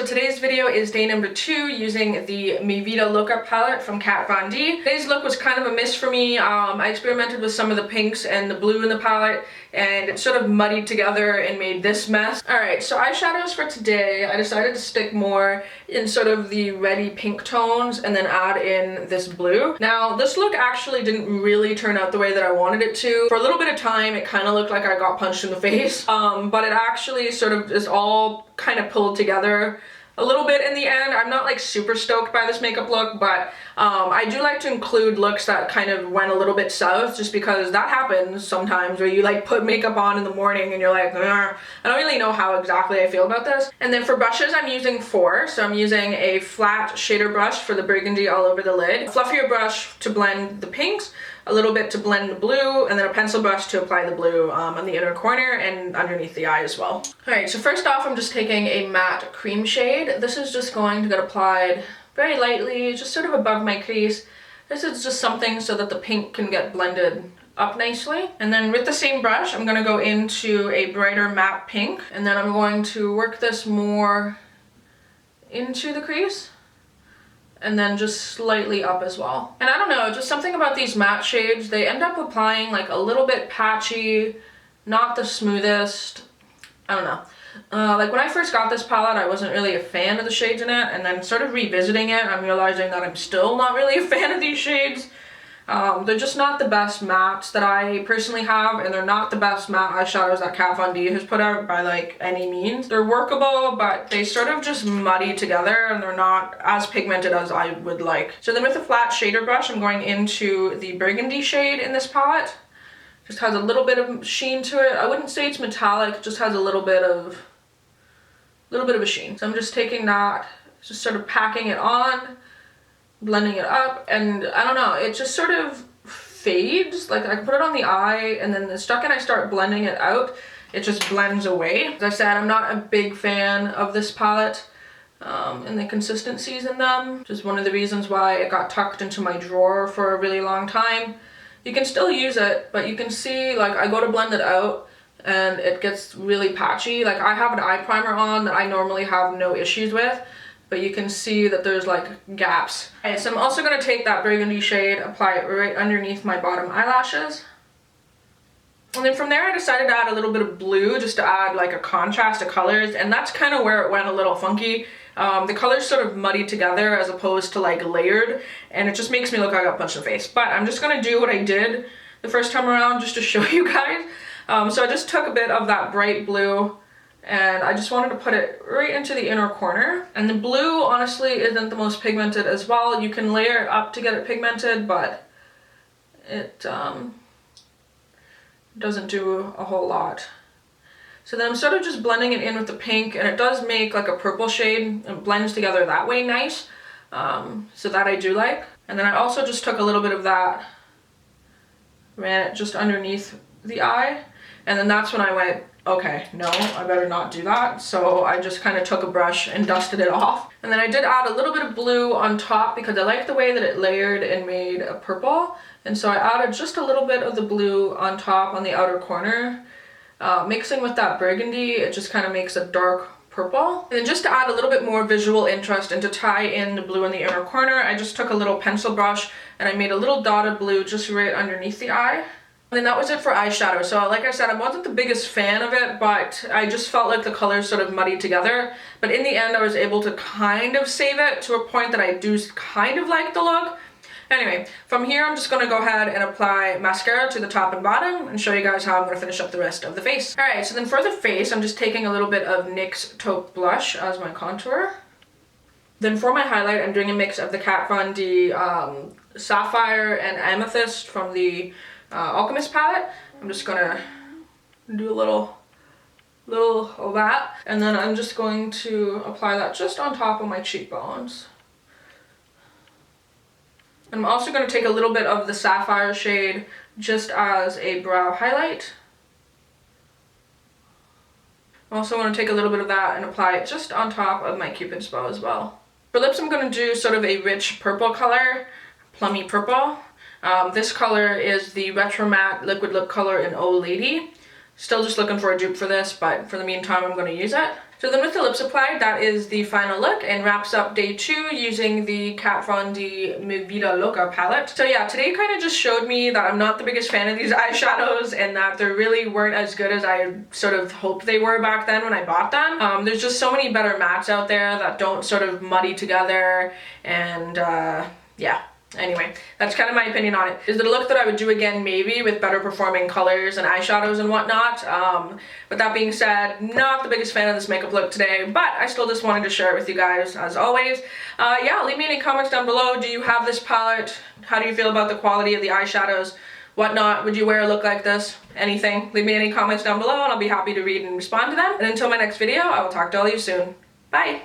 so today's video is day number 2 using the Vida Loca palette from Kat Von D. Today's look was kind of a miss for me. I experimented with some of the pinks and the blue in the palette, and it sort of muddied together and made this mess. Alright, so eyeshadows for today, I decided to stick more in sort of the reddy pink tones and then add in this blue. Now, this look actually didn't really turn out the way that I wanted it to. For a little bit of time, it kind of looked like I got punched in the face, but it actually sort of is all kind of pulled together a little bit in the end. I'm not like super stoked by this makeup look, but I do like to include looks that kind of went a little bit south, just because that happens sometimes where you like put makeup on in the morning and you're like, I don't really know how exactly I feel about this. And then for brushes, I'm using 4. So I'm using a flat shader brush for the burgundy all over the lid, a fluffier brush to blend the pinks, a little bit to blend the blue, and then a pencil brush to apply the blue on the inner corner and underneath the eye as well. Alright, so first off, I'm just taking a matte cream shade. This is just going to get applied very lightly, just sort of above my crease. This is just something so that the pink can get blended up nicely. And then with the same brush, I'm going to go into a brighter matte pink, and then I'm going to work this more into the crease, and then just slightly up as well. And I don't know, just something about these matte shades, they end up applying like a little bit patchy, not the smoothest. I don't know. Like when I first got this palette, I wasn't really a fan of the shades in it, and then sort of revisiting it, I'm realizing that I'm still not really a fan of these shades. They're just not the best mattes that I personally have, and they're not the best matte eyeshadows that Kat Von D has put out by like any means. They're workable, but they sort of just muddy together and they're not as pigmented as I would like. So then with the flat shader brush, I'm going into the burgundy shade in this palette. Just has a little bit of sheen to it. I wouldn't say it's metallic, it just has a little bit of a sheen. So I'm just taking that, just sort of packing it on, blending it up, and I don't know, it just sort of fades. Like I can put it on the eye, and then the second I start blending it out, it just blends away. As I said, I'm not a big fan of this palette and the consistencies in them. Just one of the reasons why it got tucked into my drawer for a really long time. You can still use it, but you can see like I go to blend it out and it gets really patchy. Like I have an eye primer on that I normally have no issues with, but you can see that there's like gaps. Okay, so I'm also going to take that burgundy shade, apply it right underneath my bottom eyelashes. And then from there I decided to add a little bit of blue just to add like a contrast of colors, and that's kind of where it went a little funky. The colors sort of muddy together as opposed to like layered, and it just makes me look like I got punched in the face. But I'm just going to do what I did the first time around just to show you guys. So I just took a bit of that bright blue, and I just wanted to put it right into the inner corner. And the blue honestly isn't the most pigmented as well. You can layer it up to get it pigmented, but it doesn't do a whole lot. So then I'm sort of just blending it in with the pink, and it does make like a purple shade. It blends together that way nice. So that I do like. And then I also just took a little bit of that, ran it just underneath the eye, and then that's when I went, okay, no, I better not do that. So I just kind of took a brush and dusted it off. And then I did add a little bit of blue on top because I like the way that it layered and made a purple. And so I added just a little bit of the blue on top on the outer corner. Mixing with that burgundy, it just kind of makes a dark purple. And then just to add a little bit more visual interest and to tie in the blue in the inner corner, I just took a little pencil brush and I made a little dot of blue just right underneath the eye. And then that was it for eyeshadow. So like I said, I wasn't the biggest fan of it, but I just felt like the colors sort of muddied together. But in the end, I was able to kind of save it to a point that I do kind of like the look. Anyway, from here I'm just going to go ahead and apply mascara to the top and bottom and show you guys how I'm going to finish up the rest of the face. Alright, so then for the face, I'm just taking a little bit of NYX Taupe Blush as my contour. Then for my highlight, I'm doing a mix of the Kat Von D Sapphire and Amethyst from the Alchemist palette. I'm just going to do a little of that, and then I'm just going to apply that just on top of my cheekbones. I'm also going to take a little bit of the Sapphire shade just as a brow highlight. I'm also going to take a little bit of that and apply it just on top of my Cupid's bow as well. For lips, I'm going to do sort of a rich purple color, plummy purple. This color is the Retro Matte Liquid Lip Color in Oh Lady. Still just looking for a dupe for this, but for the meantime, I'm going to use it. So then with the lips applied, that is the final look and wraps up day 2 using the Kat Von D Vida Loca palette. So yeah, today kind of just showed me that I'm not the biggest fan of these eyeshadows and that they really weren't as good as I sort of hoped they were back then when I bought them. There's just so many better mattes out there that don't sort of muddy together, and yeah. Anyway, that's kind of my opinion on it. Is it a look that I would do again, maybe, with better performing colors and eyeshadows and whatnot? But that being said, not the biggest fan of this makeup look today, but I still just wanted to share it with you guys, as always. Yeah, leave me any comments down below. Do you have this palette? How do you feel about the quality of the eyeshadows? Whatnot? Would you wear a look like this? Anything? Leave me any comments down below, and I'll be happy to read and respond to them. And until my next video, I will talk to all of you soon. Bye!